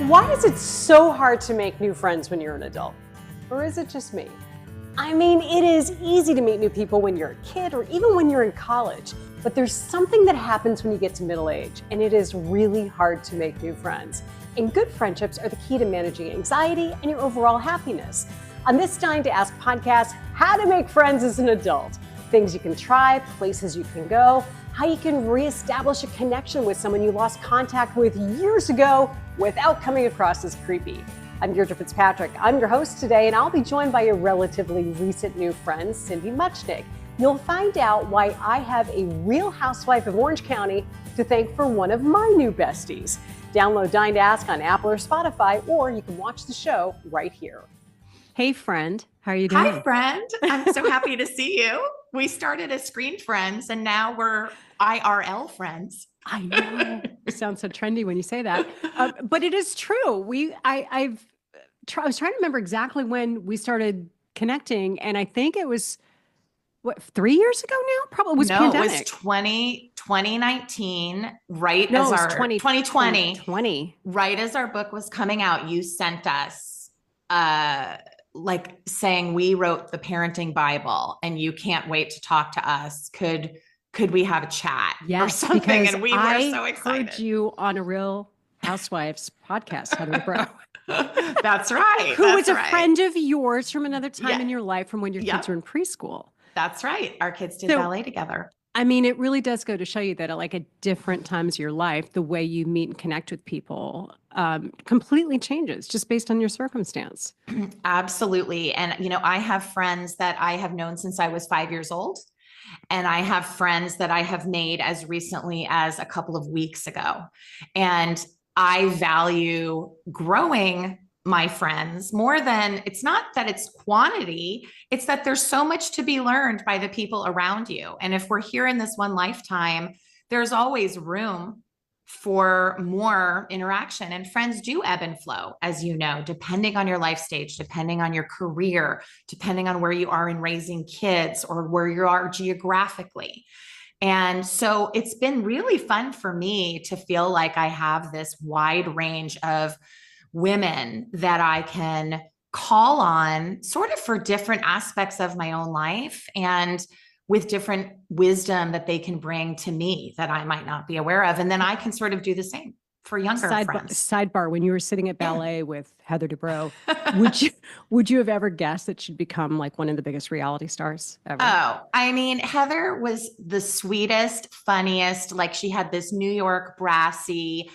Why is it so hard to make new friends when you're an adult? Or is it just me? I mean, it is easy to meet new people when you're a kid or even when you're in college, but there's something that happens when you get to middle age, and it is really hard to make new friends. And good friendships are the key to managing anxiety and your overall happiness. On this Dying to Ask podcast, how to make friends as an adult. Things you can try, places you can go, how you can reestablish a connection with someone you lost contact with years ago without coming across as creepy. I'm Deirdre Fitzpatrick. I'm your host today, and I'll be joined by a relatively recent new friend, Cindy Muchnick. You'll find out why I have a real housewife of Orange County to thank for one of my new besties. Download Dying to Ask on Apple or Spotify, or you can watch the show right here. Hey, friend. How are you doing? Hi, friend. I'm so happy to see you. We started as screen friends, and now we're IRL friends. I know. It sounds so trendy when you say that, but it is true. I was trying to remember exactly when we started connecting, and I think it was 3 years ago now. Probably was pandemic. It was 2019, right? No, as it was our 2020. Right as our book was coming out. You sent us like saying we wrote the parenting Bible, and you can't wait to talk to us. Could we have a chat or something? And we were so excited. I heard you on a Real Housewives podcast, Heather Bro. That's right. Who was a friend of yours from another time in your life, from when your kids were in preschool. That's right. Our kids did ballet together. I mean, it really does go to show you that at different times of your life, the way you meet and connect with people completely changes just based on your circumstance. Absolutely. And, I have friends that I have known since I was 5 years old. And I have friends that I have made as recently as a couple of weeks ago. And I value growing my friends more than, it's not that it's quantity, it's that there's so much to be learned by the people around you. And if we're here in this one lifetime, there's always room for more interaction, and friends do ebb and flow, as you know, depending on your life stage, depending on your career, depending on where you are in raising kids or where you are geographically. And so it's been really fun for me to feel like I have this wide range of women that I can call on sort of for different aspects of my own life, and with different wisdom that they can bring to me that I might not be aware of. And then I can sort of do the same for younger friends. Sidebar, when you were sitting at ballet with Heather Dubrow, would you have ever guessed that she'd become like one of the biggest reality stars ever? Oh, I mean, Heather was the sweetest, funniest, like she had this New York brassy,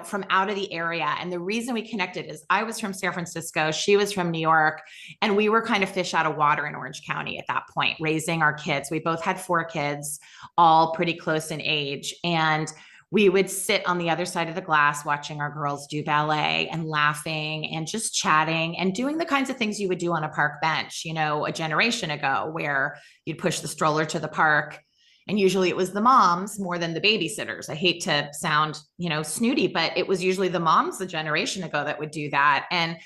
from out of the area. And the reason we connected is I was from San Francisco, she was from New York, and we were kind of fish out of water in Orange County at that point, raising our kids. We both had 4 kids, all pretty close in age. And we would sit on the other side of the glass watching our girls do ballet and laughing and just chatting and doing the kinds of things you would do on a park bench, a generation ago, where you'd push the stroller to the park. And usually it was the moms more than the babysitters. I hate to sound, snooty, but it was usually the moms a generation ago that would do that. And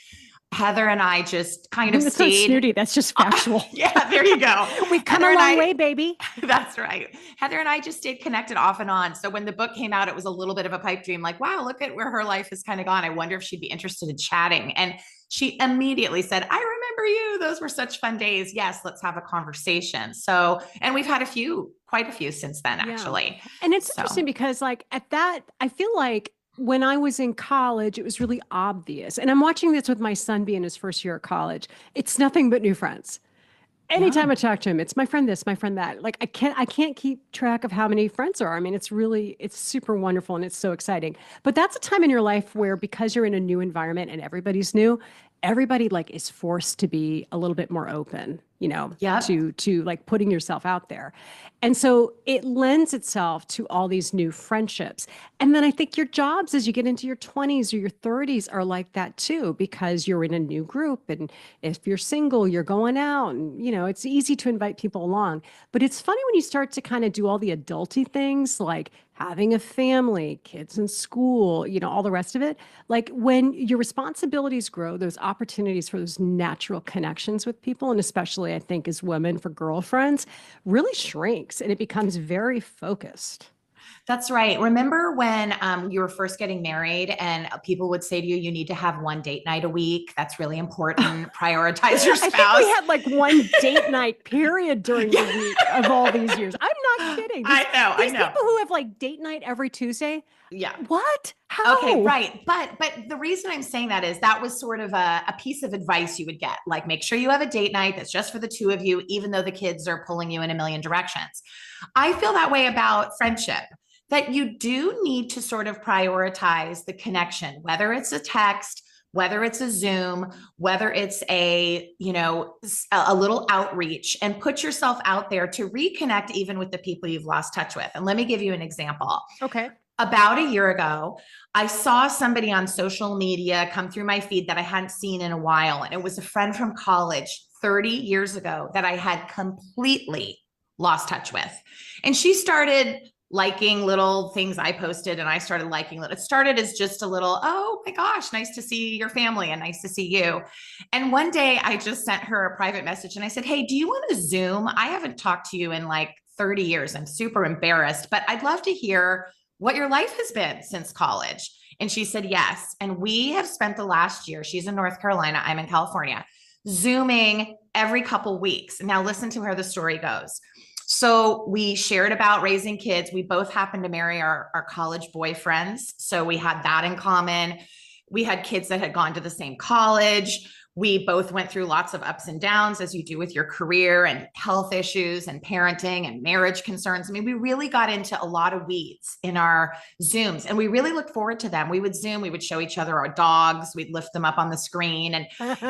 Heather and I just kind of stayed. That's not snooty. That's just factual. Yeah, there you go. We've come a long way, baby. That's right. Heather and I just stayed connected off and on. So when the book came out, it was a little bit of a pipe dream. Like, wow, look at where her life has kind of gone. I wonder if she'd be interested in chatting. And she immediately said, I remember you. Those were such fun days. Yes, let's have a conversation. So, and we've had quite a few since then, actually. And it's interesting because at that, I feel like when I was in college, it was really obvious. And I'm watching this with my son being his first year at college. It's nothing but new friends. Anytime I talk to him, it's my friend this, my friend that. Like I can't keep track of how many friends there are. I mean, it's super wonderful and it's so exciting. But that's a time in your life where, because you're in a new environment and everybody's new, everybody is forced to be a little bit more open, to putting yourself out there. And so it lends itself to all these new friendships. And then I think your jobs as you get into your 20s or your 30s are like that too, because you're in a new group. And if you're single, you're going out and, it's easy to invite people along. But it's funny when you start to kind of do all the adulty things like having a family, kids in school, all the rest of it. Like when your responsibilities grow, those opportunities for those natural connections with people, and especially I think as women for girlfriends, really shrinks and it becomes very focused. That's right. Remember when you were first getting married and people would say to you, you need to have one date night a week. That's really important. Prioritize your I think we spouse. had like one date night period during the week of all these years. I'm not kidding. I These know. people who have like date night every Tuesday, Yeah. what? Okay, How? right. But the reason I'm saying that is that was sort of a piece of advice you would get. Like, make sure you have a date night that's just for the two of you, even though the kids are pulling you in a million directions. I feel that way about friendship, that you do need to sort of prioritize the connection, whether it's a text, whether it's a Zoom, whether it's a little outreach, and put yourself out there to reconnect even with the people you've lost touch with. And let me give you an example. Okay. About a year ago, I saw somebody on social media come through my feed that I hadn't seen in a while. And it was a friend from college 30 years ago that I had completely lost touch with. And she started liking little things I posted, and I started liking it. It started as just a little, oh my gosh, nice to see your family and nice to see you. And one day I just sent her a private message and I said, hey, do you want to Zoom? I haven't talked to you in like 30 years. I'm super embarrassed, but I'd love to hear what your life has been since college. And she said, yes. And we have spent the last year, she's in North Carolina, I'm in California, Zooming every couple weeks. Now listen to where the story goes. So we shared about raising kids. We both happened to marry our college boyfriends. So we had that in common. We had kids that had gone to the same college. We both went through lots of ups and downs, as you do with your career, and health issues and parenting and marriage concerns. I mean, we really got into a lot of weeds in our Zooms, and we really looked forward to them. We would Zoom, we would show each other our dogs, we'd lift them up on the screen. And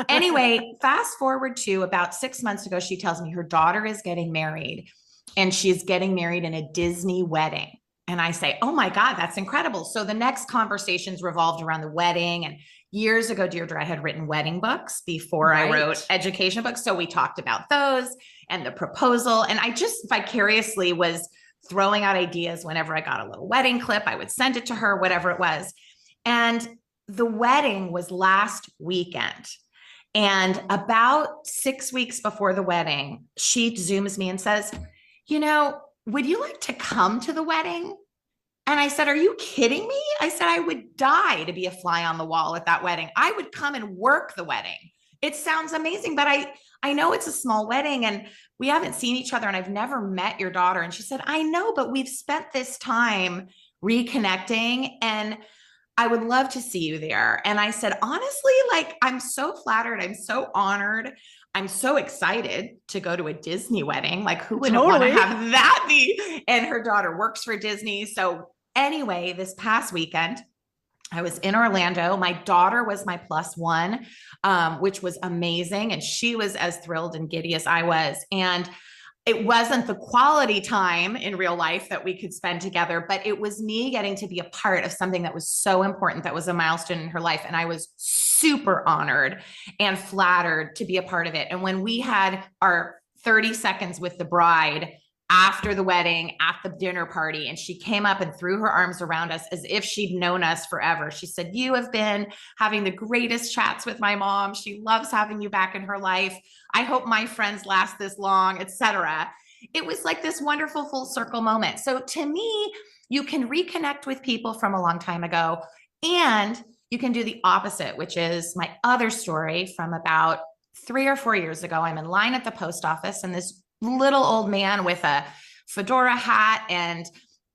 anyway, fast forward to about 6 months ago, she tells me her daughter is getting married, and she's getting married in a Disney wedding. And I say, oh my God, that's incredible. So the next conversations revolved around the wedding. And years ago, Deirdre, I had written wedding books before I wrote education books. So we talked about those and the proposal. And I just vicariously was throwing out ideas whenever I got a little wedding clip. I would send it to her, whatever it was. And the wedding was last weekend. And about 6 weeks before the wedding, she Zooms me and says, would you like to come to the wedding? And I said, are you kidding me? I said, I would die to be a fly on the wall at that wedding. I would come and work the wedding. It sounds amazing, but I know it's a small wedding and we haven't seen each other and I've never met your daughter. And she said, I know, but we've spent this time reconnecting and I would love to see you there. And I said, honestly, like, I'm so flattered. I'm so honored. I'm so excited to go to a Disney wedding. Like, who wouldn't want to have that be? And her daughter works for Disney. So anyway, this past weekend, I was in Orlando. My daughter was my plus one, which was amazing. And she was as thrilled and giddy as I was. And it wasn't the quality time in real life that we could spend together, but it was me getting to be a part of something that was so important, that was a milestone in her life. And I was super honored and flattered to be a part of it. And when we had our 30 seconds with the bride after the wedding at the dinner party, and she came up and threw her arms around us as if she'd known us forever. She said, you have been having the greatest chats with my mom. She loves having you back in her life. I hope my friends last this long, etc. It was like this wonderful full circle moment. So to me, you can reconnect with people from a long time ago, and you can do the opposite, which is my other story from about 3 or 4 years ago. I'm in line at the post office, and this little old man with a fedora hat and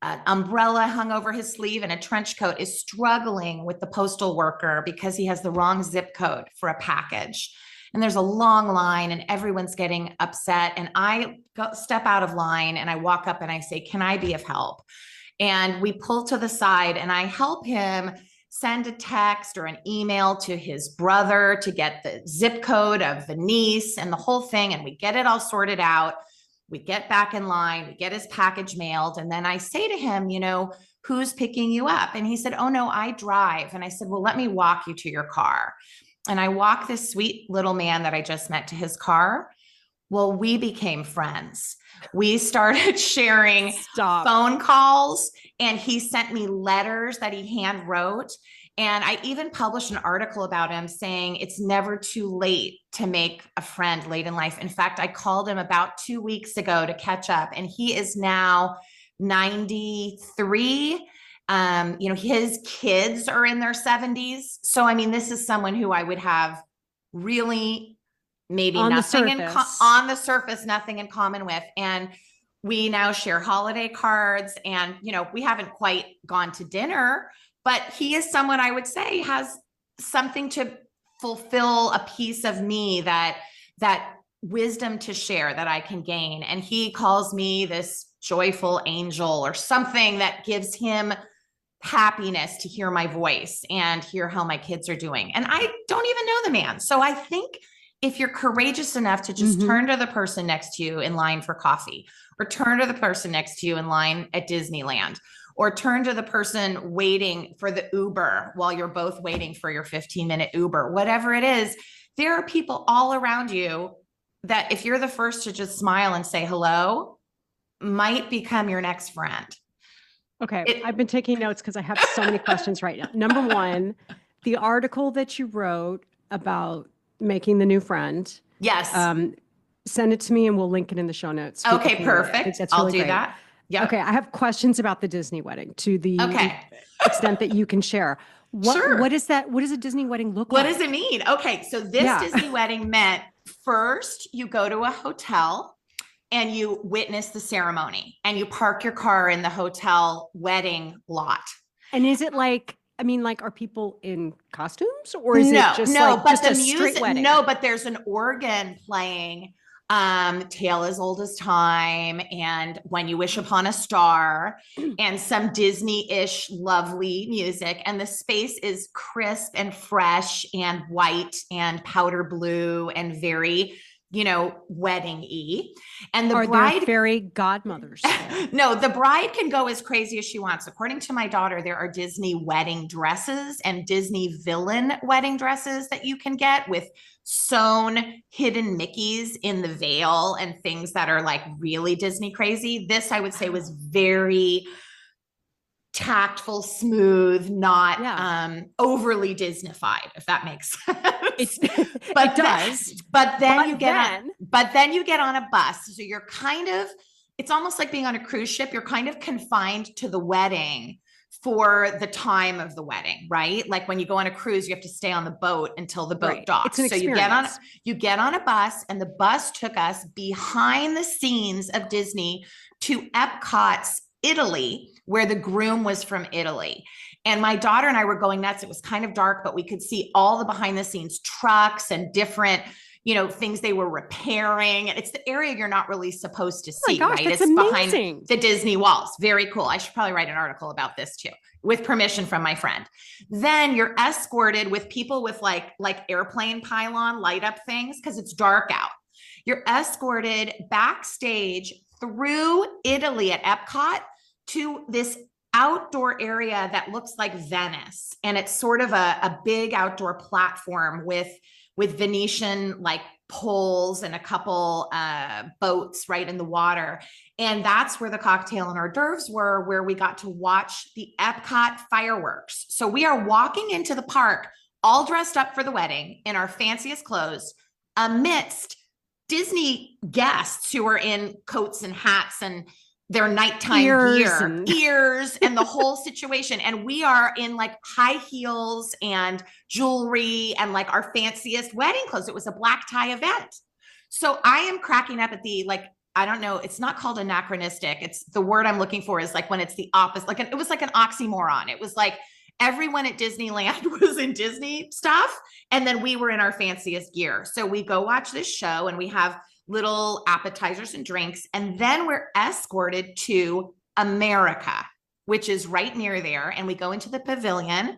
an umbrella hung over his sleeve and a trench coat is struggling with the postal worker because he has the wrong zip code for a package. And there's a long line and everyone's getting upset. And I step out of line and I walk up and I say, can I be of help? And we pull to the side and I help him send a text or an email to his brother to get the zip code of the niece and the whole thing. And we get it all sorted out. We get back in line, we get his package mailed. And then I say to him, who's picking you up? And he said, oh no, I drive. And I said, well, let me walk you to your car. And I walk this sweet little man that I just met to his car. Well, we became friends. We started sharing phone calls, and he sent me letters that he hand wrote. And I even published an article about him saying it's never too late to make a friend late in life. In fact, I called him about 2 weeks ago to catch up, and he is now 93. His kids are in their 70s. So, I mean, this is someone who I would have really maybe On the nothing surface. on the surface, nothing in common with. And we now share holiday cards, and, we haven't quite gone to dinner, but he is someone I would say has something to fulfill a piece of me, that wisdom to share that I can gain. And he calls me this joyful angel or something that gives him happiness to hear my voice and hear how my kids are doing. And I don't even know the man. So I think if you're courageous enough to just turn to the person next to you in line for coffee, or turn to the person next to you in line at Disneyland, or turn to the person waiting for the Uber while you're both waiting for your 15-minute Uber, whatever it is, there are people all around you that if you're the first to just smile and say hello, might become your next friend. Okay. I've been taking notes because I have so many questions right now. Number one, the article that you wrote about making the new friend. Yes. Send it to me and we'll link it in the show notes. Okay, perfect. I'll do that. Yeah. Okay. I have questions about the Disney wedding to the extent that you can share. What is that? What does a Disney wedding look like? What does it mean? Okay. So this Disney wedding meant first you go to a hotel and you witness the ceremony, and you park your car in the hotel wedding lot. And is it like, are people in costumes, or is it just a straight wedding? No, but there's an organ playing, Tale as Old as Time, and When You Wish Upon a Star, and some Disney-ish lovely music. And the space is crisp and fresh and white and powder blue and very, wedding-y. And the bride, there fairy godmothers? No, the bride can go as crazy as she wants. According to my daughter, there are Disney wedding dresses and Disney villain wedding dresses that you can get with sewn hidden Mickeys in the veil and things that are like really Disney crazy. This, I would say, was very tactful, smooth, not overly Disneyfied, if that makes sense. It does. But then you get on a bus. So you're it's almost like being on a cruise ship. You're kind of confined to the wedding for the time of the wedding, right? Like when you go on a cruise, you have to stay on the boat until the boat docks. It's an experience. You get on a bus, and the bus took us behind the scenes of Disney to Epcot's Italy, where the groom was from Italy. And my daughter and I were going nuts. It was kind of dark, but we could see all the behind the scenes trucks and different, things they were repairing. And it's the area you're not really supposed to see, right? It's amazing. Behind the Disney walls. Very cool. I should probably write an article about this too, with permission from my friend. Then you're escorted with people with like airplane pylon light up things, because it's dark out. You're escorted backstage through Italy at Epcot to this outdoor area that looks like Venice. And it's sort of a big outdoor platform with Venetian like poles and a couple boats right in the water. And that's where the cocktail and hors d'oeuvres were, where we got to watch the Epcot fireworks. So we are walking into the park all dressed up for the wedding in our fanciest clothes, amidst Disney guests who are in coats and hats and their nighttime gears and the whole situation. And we are in like high heels and jewelry and like our fanciest wedding clothes. It was a black tie event. So I am cracking up at the, I don't know, it's not called anachronistic. It's the word I'm looking for is like when it's the opposite, it was like an oxymoron. It was like everyone at Disneyland was in Disney stuff, and then we were in our fanciest gear. So we go watch this show, and we have little appetizers and drinks. And then we're escorted to America, which is right near there. And we go into the pavilion,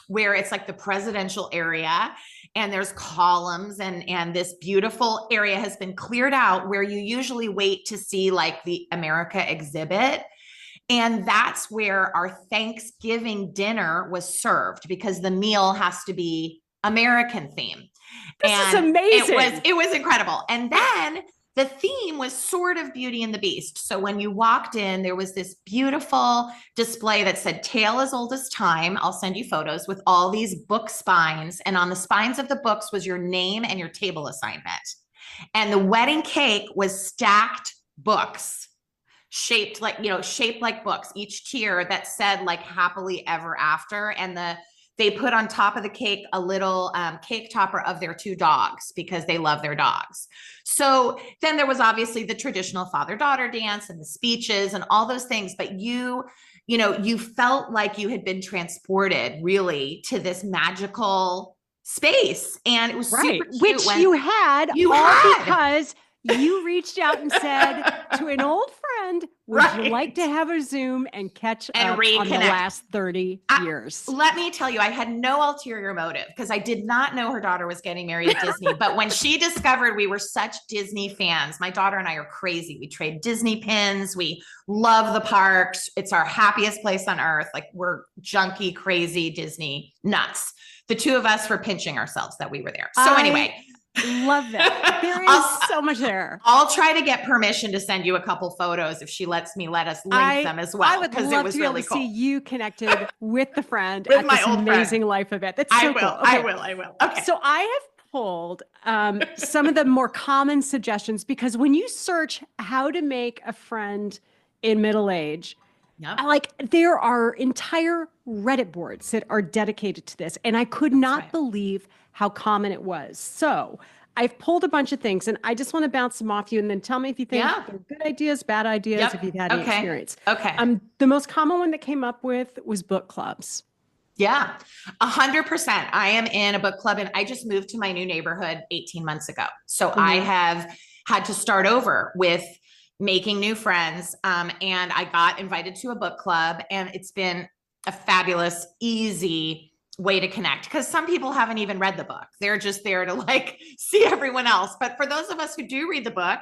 where it's like the presidential area, and there's columns, and this beautiful area has been cleared out where you usually wait to see like the America exhibit. And that's where our Thanksgiving dinner was served, because the meal has to be American theme. This is amazing. It was incredible. And then the theme was sort of Beauty and the Beast. So when you walked in, there was this beautiful display that said Tale as Old as Time. I'll send you photos with all these book spines. And on the spines of the books was your name and your table assignment. And the wedding cake was stacked books shaped like, shaped like books, each tier that said like happily ever after. And they put on top of the cake a little cake topper of their 2 dogs because they love their dogs. So then there was obviously the traditional father-daughter dance and the speeches and all those things, but you felt like you had been transported really to this magical space. And it was super cute. Which you had because you reached out and said to an old friend, would you like to have a Zoom and catch up on the last 30 years? Let me tell you, I had no ulterior motive because I did not know her daughter was getting married at Disney. But when she discovered we were such Disney fans, my daughter and I are crazy. We trade Disney pins. We love the parks. It's our happiest place on earth. Like, we're junkie, crazy Disney nuts. The 2 of us were pinching ourselves that we were there. So anyway. Love that. There is so much there. I'll try to get permission to send you a couple photos if she lets me. Let us link them as well. I would love to be able to see you connected with the friend at this amazing life event. That's so cool. Okay. I will. Okay. So I have pulled some of the more common suggestions because when you search how to make a friend in middle age, there are entire Reddit boards that are dedicated to this. And I could not believe how common it was. So I've pulled a bunch of things and I just want to bounce them off you and then tell me if you think they're good ideas, bad ideas, if you've had any experience. Okay. The most common one that came up with was book clubs. Yeah, 100%. I am in a book club and I just moved to my new neighborhood 18 months ago. So I have had to start over with making new friends. And I got invited to a book club and it's been a fabulous, easy way to connect because some people haven't even read the book. They're just there to like see everyone else. But for those of us who do read the book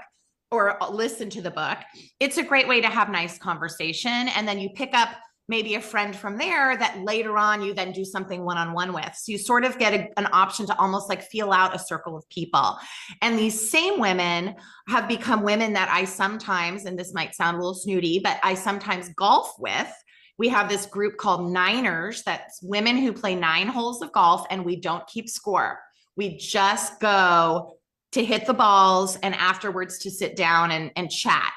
or listen to the book, it's a great way to have nice conversation. And then you pick up maybe a friend from there that later on you then do something one-on-one with. So you sort of get an option to almost like feel out a circle of people. And these same women have become women that I sometimes, and this might sound a little snooty, but I sometimes golf with. We have this group called Niners. That's women who play 9 holes of golf and we don't keep score. We just go to hit the balls and afterwards to sit down and chat.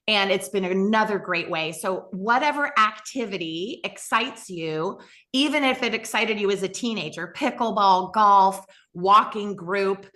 And it's been another great way. So whatever activity excites you, even if it excited you as a teenager, pickleball, golf, walking group,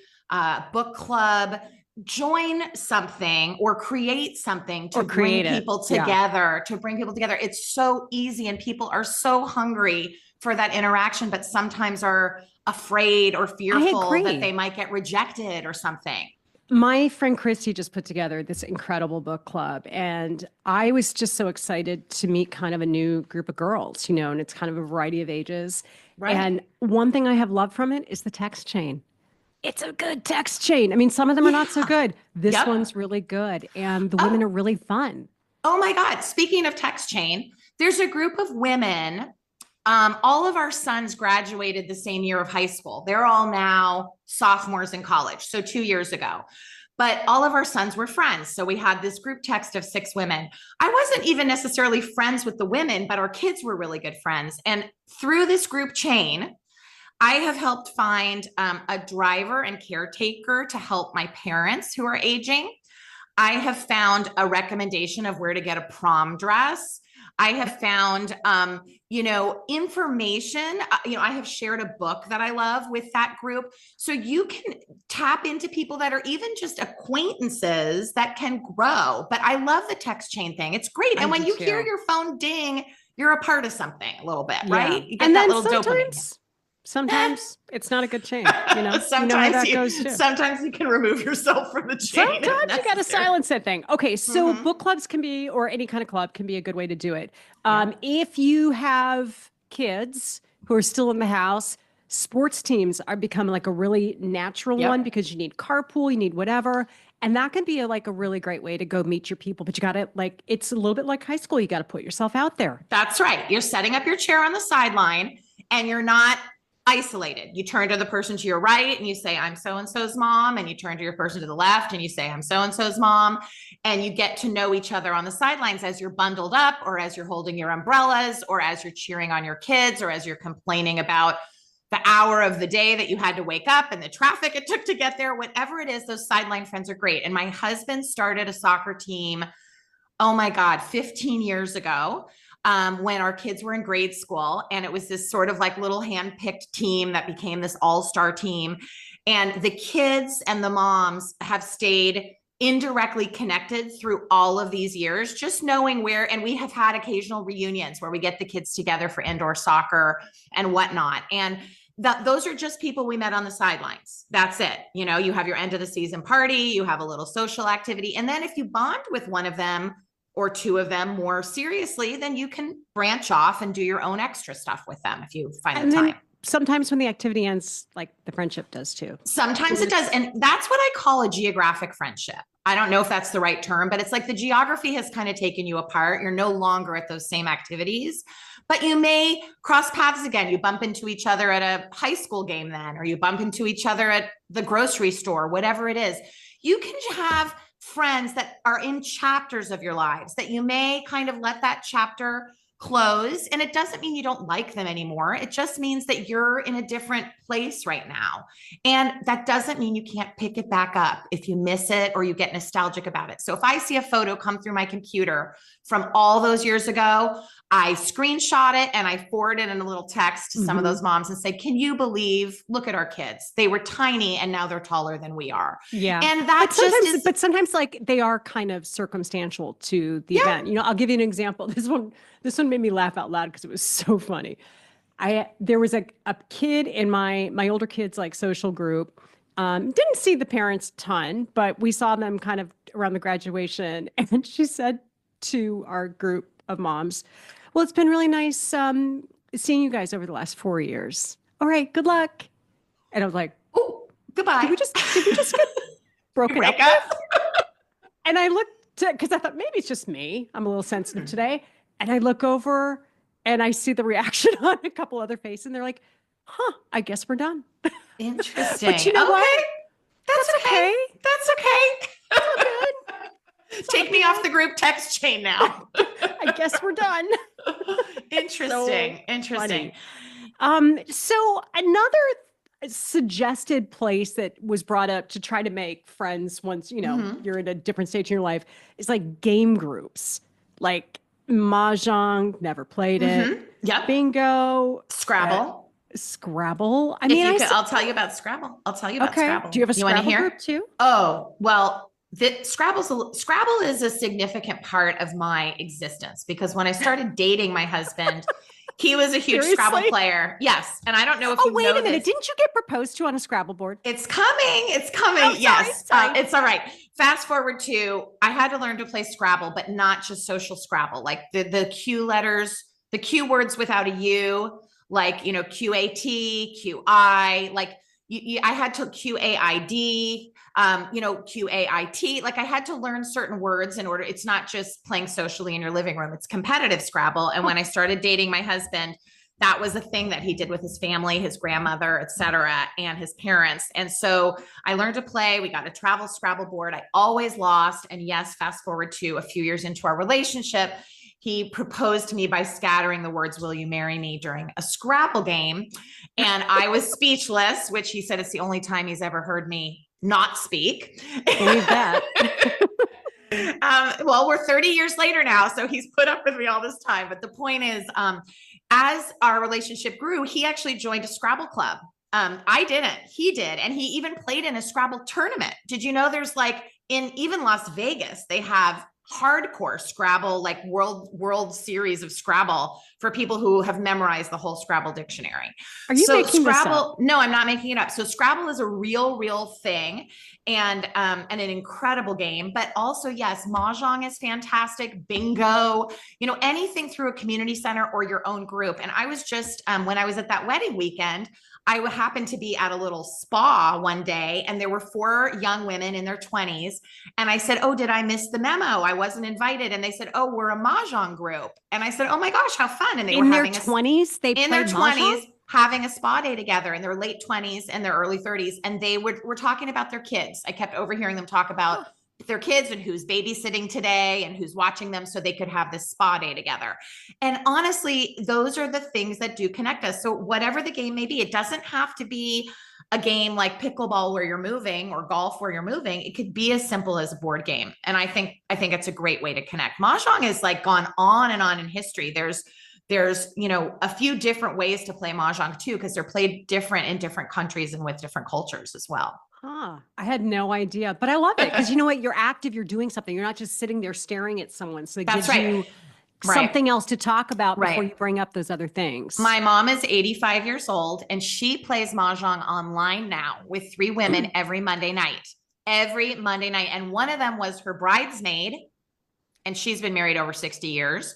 book club, join something or create something to bring people together, It's so easy and people are so hungry for that interaction, but sometimes are afraid or fearful that they might get rejected or something. My friend Christy just put together this incredible book club and I was just so excited to meet kind of a new group of girls, and it's kind of a variety of ages. Right. And one thing I have loved from it is the text chain. It's a good text chain. I mean, some of them are not so good. This one's really good. And the women are really fun. Oh my God. Speaking of text chain, there's a group of women. All of our sons graduated the same year of high school. They're all now sophomores in college. So 2 years ago, but all of our sons were friends. So we had this group text of 6 women. I wasn't even necessarily friends with the women, but our kids were really good friends. And through this group chain, I have helped find a driver and caretaker to help my parents who are aging. I have found a recommendation of where to get a prom dress. I have found, information. I have shared a book that I love with that group. So you can tap into people that are even just acquaintances that can grow. But I love the text chain thing. It's great. And when you hear your phone ding, you're a part of something a little bit, right? You get that little dopamine. Sometimes it's not a good chain, Sometimes you can remove yourself from the chain. Sometimes you got to silence that thing. Okay, so book clubs can be, or any kind of club can be a good way to do it. If you have kids who are still in the house, sports teams are becoming like a really natural one because you need carpool, you need whatever. And that can be a really great way to go meet your people. But you got to it's a little bit like high school. You got to put yourself out there. That's right. You're setting up your chair on the sideline and you're not isolated. You turn to the person to your right and you say, I'm so-and-so's mom. And you turn to your person to the left and you say, I'm so-and-so's mom. And you get to know each other on the sidelines as you're bundled up or as you're holding your umbrellas or as you're cheering on your kids or as you're complaining about the hour of the day that you had to wake up and the traffic it took to get there. Whatever it is, those sideline friends are great. And my husband started a soccer team oh my God, 15 years ago, when our kids were in grade school. And it was this sort of like little hand-picked team that became this all-star team. And the kids and the moms have stayed indirectly connected through all of these years, just knowing where, and we have had occasional reunions where we get the kids together for indoor soccer and whatnot. And those are just people we met on the sidelines. That's it. You know, you have your end of the season party, you have a little social activity. And then if you bond with one of them or two of them more seriously, then you can branch off and do your own extra stuff with them if you find the time. Sometimes when the activity ends, like the friendship does too. Sometimes it does. And that's what I call a geographic friendship. I don't know if that's the right term, but it's like the geography has kind of taken you apart. You're no longer at those same activities, but you may cross paths again. You bump into each other at a high school game then, or you bump into each other at the grocery store, whatever it is. You can have friends that are in chapters of your lives that you may kind of let that chapter close. And it doesn't mean you don't like them anymore. It just means that you're in a different place right now. And that doesn't mean you can't pick it back up if you miss it or you get nostalgic about it. So if I see a photo come through my computer from all those years ago, I screenshot it and I forward it in a little text to some of those moms and say, can you believe, look at our kids. They were tiny and now they're taller than we are. Yeah. And that but sometimes like they are kind of circumstantial to the event. You know, I'll give you an example. This one made me laugh out loud because it was so funny. There was a kid in my older kids' like social group. Didn't see the parents a ton, but we saw them kind of around the graduation. And she said to our group of moms, well, it's been really nice seeing you guys over the last 4 years. All right, good luck. And I was like, oh, goodbye. Did we just get broken up? And I looked, because I thought maybe it's just me. I'm a little sensitive today. And I look over and I see the reaction on a couple other faces. And they're like, huh, I guess we're done. Interesting. But you know what? That's okay. That's okay. It's all good. Take me off the group text chain now. I guess we're done. Interesting. So interesting. So another suggested place that was brought up to try to make friends once, you know, you're in a different stage in your life is like game groups, like Mahjong, never played it. Yep. Bingo. Scrabble. Scrabble. I'll tell you about Scrabble. Scrabble. Do you have a Scrabble hear? group too? Oh, well, Scrabble is a significant part of my existence because when I started dating my husband, he was a huge Scrabble player. Yes. And I don't know if you know wait a minute. this. Didn't you get proposed to on a Scrabble board? It's coming. It's coming. Oh, yes. sorry. It's all right. Fast forward to, I had to learn to play Scrabble, but not just social Scrabble, like the Q letters, the Q words without a U, like, you know, QAT, QI, like I had to QAID, you know, QAIT, like I had to learn certain words in order. It's not just playing socially in your living room. It's competitive Scrabble. And when I started dating my husband, that was a thing that he did with his family, his grandmother, et cetera, and his parents. And so I learned to play. We got a travel Scrabble board. I always lost. And yes, fast forward to a few years into our relationship, he proposed to me by scattering the words, "Will you marry me?" during a Scrabble game. And I was speechless, which he said it's the only time he's ever heard me not speak. Believe that. Well, we're 30 years later now, so he's put up with me all this time. But the point is, as our relationship grew, he actually joined a Scrabble club. I didn't, he did. And he even played in a Scrabble tournament. Did you know there's like in even Las Vegas, they have hardcore Scrabble, like world series of Scrabble for people who have memorized the whole Scrabble dictionary. Are you making Scrabble? this up? No, I'm not making it up. So Scrabble is a real thing and an incredible game, but also, yes, Mahjong is fantastic. Bingo, you know, anything through a community center or your own group. And I was just, when I was at that wedding weekend, I happened to be at a little spa one day and there were 4 young women in their 20s. And I said, oh, did I miss the memo? I wasn't invited. And they said, oh, we're a Mahjong group. And I said, oh my gosh, how fun. And they were having their 20s, in their 20s, having a spa day together in their late 20s and their early 30s. And they were talking about their kids. I kept overhearing them talk about their kids and who's babysitting today and who's watching them so they could have this spa day together. And honestly, those are the things that do connect us. So whatever the game may be, it doesn't have to be a game like pickleball where you're moving, or golf where you're moving. It could be as simple as a board game. And I think it's a great way to connect. Mahjong has like gone on and on in history. There's, you know, a few different ways to play Mahjong too, because they're played different in different countries and with different cultures as well. Huh. I had no idea, but I love it because you know what? You're active, you're doing something. You're not just sitting there staring at someone. So it That's gives right. you something else to talk about before Right. you bring up those other things. My mom is 85 years old and she plays Mahjong online now with 3 women every Monday night. And one of them was her bridesmaid, and she's been married over 60 years.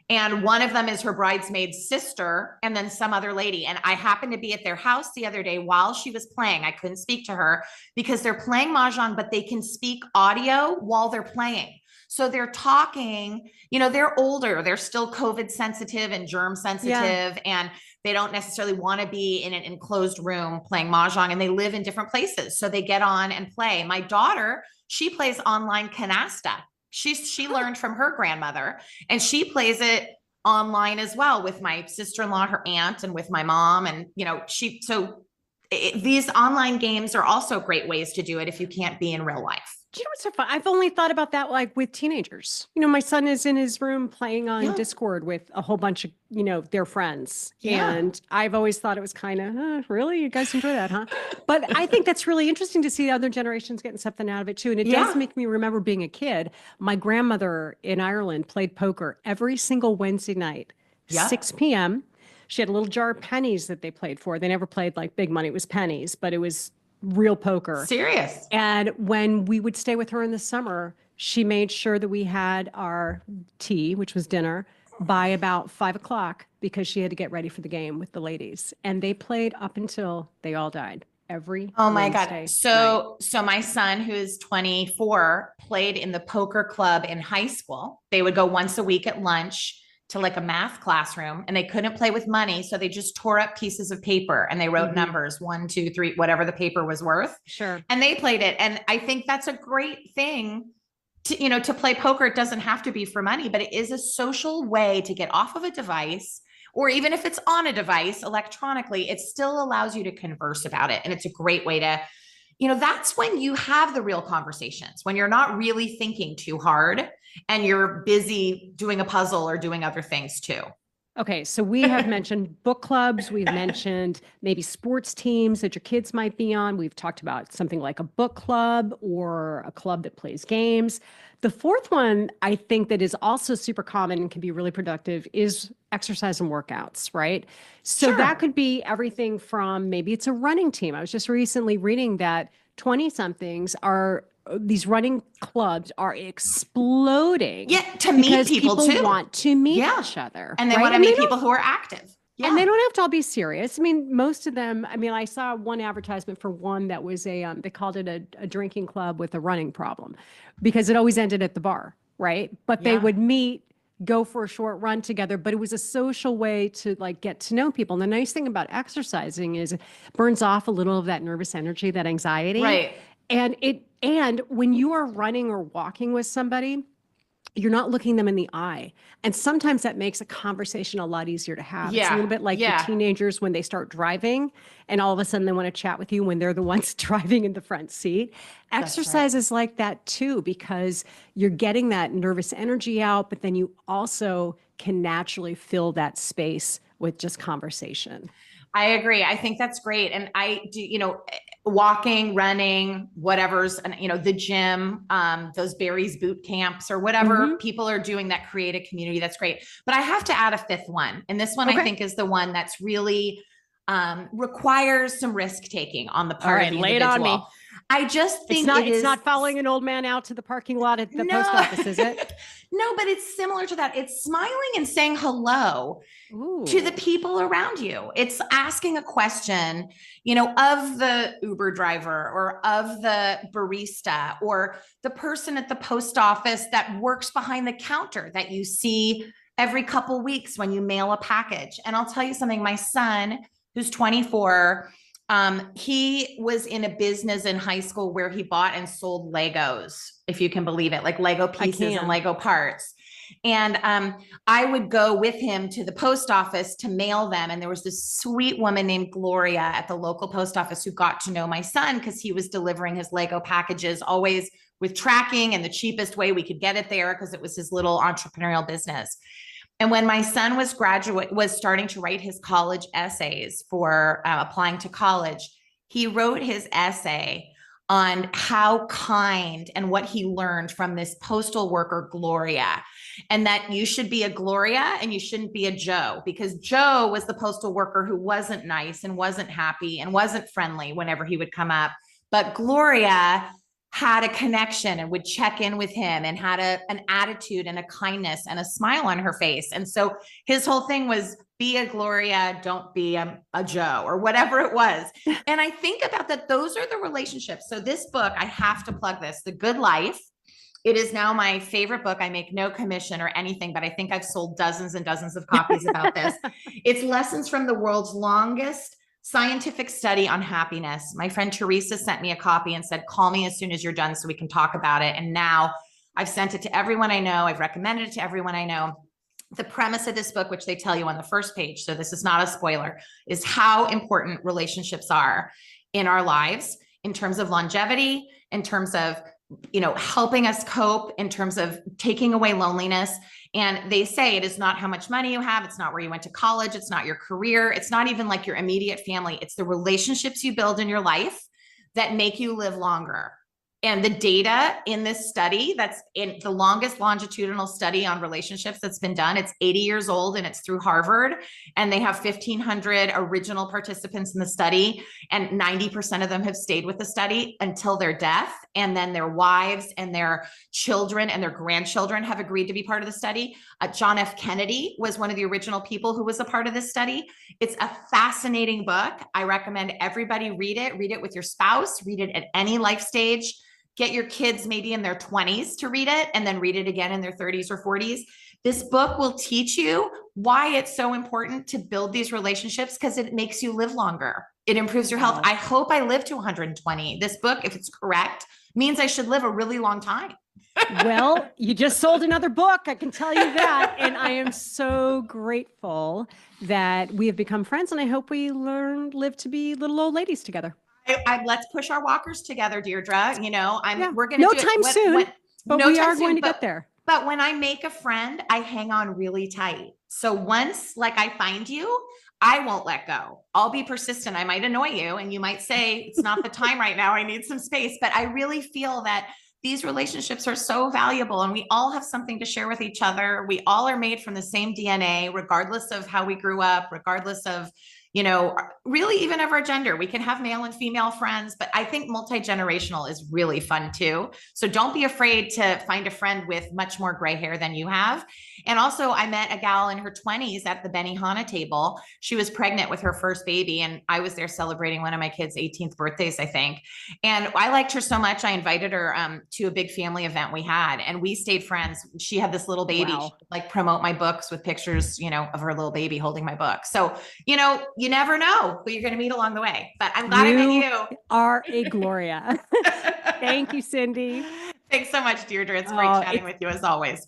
And one of them is her bridesmaid's sister, and then some other lady. And I happened to be at their house the other day while she was playing. I couldn't speak to her because they're playing Mahjong, but they can speak audio while they're playing. So they're talking, you know, they're older, they're still COVID sensitive and germ sensitive, and they don't necessarily want to be in an enclosed room playing Mahjong, and they live in different places. So they get on and play. My daughter, she plays online canasta. She learned from her grandmother, and she plays it online as well with my sister-in-law, her aunt, and with my mom. And, you know, these online games are also great ways to do it if you can't be in real life. Do you know what's so fun? I've only thought about that like with teenagers. You know, my son is in his room playing on Discord with a whole bunch of, you know, their friends. And I've always thought it was kind of, really? You guys enjoy that, huh? But I think that's really interesting to see other generations getting something out of it too. And it does make me remember being a kid. My grandmother in Ireland played poker every single Wednesday night, 6 p.m. She had a little jar of pennies that they played for. They never played like big money. It was pennies, but it was real poker. Serious. And when we would stay with her in the summer, she made sure that we had our tea, which was dinner, by about 5 o'clock because she had to get ready for the game with the ladies. And they played up until they all died every Wednesday God. So my son, who is 24, played in the poker club in high school. They would go once a week at lunch to like a math classroom, and they couldn't play with money. So they just tore up pieces of paper and they wrote numbers, 1, 2, 3, whatever the paper was worth. Sure. And they played it. And I think that's a great thing to, you know, to play poker. It doesn't have to be for money, but it is a social way to get off of a device, or even if it's on a device electronically, it still allows you to converse about it. And it's a great way to, you know, that's when you have the real conversations, when you're not really thinking too hard and you're busy doing a puzzle or doing other things too. Okay, so we have mentioned book clubs. We've mentioned maybe sports teams that your kids might be on. We've talked about something like a book club or a club that plays games. The fourth one, I think that is also super common and can be really productive is exercise and workouts, right? So that could be everything from maybe it's a running team. I was just recently reading that 20-somethings these running clubs are exploding. Yeah, to meet people too. Want to meet each other. And they want to meet people who are active. Yeah. And they don't have to all be serious. I mean, most of them, I mean, I saw one advertisement for one that was they called it a drinking club with a running problem because it always ended at the bar, right? But they would meet, go for a short run together, but it was a social way to like get to know people. And the nice thing about exercising is it burns off a little of that nervous energy, that anxiety. Right. And when you are running or walking with somebody, you're not looking them in the eye. And sometimes that makes a conversation a lot easier to have. It's a little bit like the teenagers when they start driving and all of a sudden they want to chat with you when they're the ones driving in the front seat. Exercise is like that too, because you're getting that nervous energy out, but then you also can naturally fill that space with just conversation. I agree. I think that's great. And I do, you know, walking, running, whatever's, you know, the gym, those berries boot camps or whatever people are doing that create a community. That's great. But I have to add a fifth one. And this one I think is the one that's really requires some risk taking on the part of the individual. Lay it on me. I just think it's not following an old man out to the parking lot at the post office, is it? No, but it's similar to that. It's smiling and saying hello to the people around you. It's asking a question, you know, of the Uber driver or of the barista or the person at the post office that works behind the counter that you see every couple weeks when you mail a package. And I'll tell you something, my son, who's 24, he was in a business in high school where he bought and sold Legos, if you can believe it, like Lego pieces and Lego parts. And I would go with him to the post office to mail them. And there was this sweet woman named Gloria at the local post office who got to know my son because he was delivering his Lego packages always with tracking and the cheapest way we could get it there because it was his little entrepreneurial business. And when my son was starting to write his college essays for applying to college, he wrote his essay on how kind and what he learned from this postal worker, Gloria, and that you should be a Gloria and you shouldn't be a Joe, because Joe was the postal worker who wasn't nice and wasn't happy and wasn't friendly whenever he would come up. But Gloria had a connection and would check in with him and had an attitude and a kindness and a smile on her face. And so his whole thing was be a Gloria, don't be a Joe, or whatever it was. And I think about that. Those are the relationships. So this book, I have to plug this, The Good Life. It is now my favorite book. I make no commission or anything, but I think I've sold dozens and dozens of copies about this. It's lessons from the world's longest scientific study on happiness. My friend Teresa sent me a copy and said, call me as soon as you're done so we can talk about it. And now I've sent it to everyone I know. I've recommended it to everyone I know. The premise of this book, which they tell you on the first page, so this is not a spoiler, is how important relationships are in our lives in terms of longevity, in terms of, helping us cope, in terms of taking away loneliness. And they say it is not how much money you have. It's not where you went to college. It's not your career. It's not even like your immediate family. It's the relationships you build in your life that make you live longer. And the data in this study, that's in the longest longitudinal study on relationships that's been done, it's 80 years old and it's through Harvard. And they have 1,500 original participants in the study. And 90% of them have stayed with the study until their death. And then their wives and their children and their grandchildren have agreed to be part of the study. John F. Kennedy was one of the original people who was a part of this study. It's a fascinating book. I recommend everybody read it with your spouse, read it at any life stage. Get your kids maybe in their 20s to read it and then read it again in their 30s or 40s. This book will teach you why it's so important to build these relationships because it makes you live longer. It improves your health. I hope I live to 120. This book, if it's correct, means I should live a really long time. Well, you just sold another book. I can tell you that. And I am so grateful that we have become friends. And I hope we live to be little old ladies together. Let's push our walkers together, Deirdre. We're going to no do time it soon, but no we time are soon, going to get there. But when I make a friend, I hang on really tight. So once I find you, I won't let go. I'll be persistent. I might annoy you and you might say, it's not the time right now. I need some space. But I really feel that these relationships are so valuable and we all have something to share with each other. We all are made from the same DNA, regardless of how we grew up, regardless of, really even of our gender. We can have male and female friends, but I think multi-generational is really fun too. So don't be afraid to find a friend with much more gray hair than you have. And also I met a gal in her 20s at the Benihana table. She was pregnant with her first baby and I was there celebrating one of my kids' 18th birthdays, I think. And I liked her so much. I invited her to a big family event we had and we stayed friends. She had this little baby. Wow. She would promote my books with pictures, of her little baby holding my book. So, you never know who you're going to meet along the way, but I'm glad I met you. Are a Gloria. Thank you, Cindy. Thanks so much, Deirdre. It's great chatting with you as always.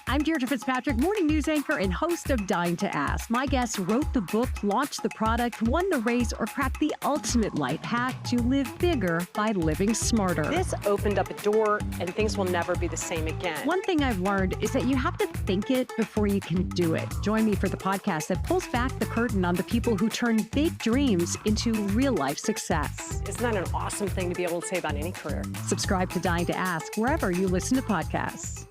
I'm Deirdre Fitzpatrick, morning news anchor and host of Dying to Ask. My guest wrote the book, launched the product, won the race, or cracked the ultimate life hack to live bigger by living smarter. This opened up a door and things will never be the same again. One thing I've learned is that you have to think it before you can do it. Join me for the podcast that pulls back the curtain on the people who turn big dreams into real life success. Isn't that an awesome thing to be able to say about any career? Subscribe to Dying to Ask wherever you listen to podcasts.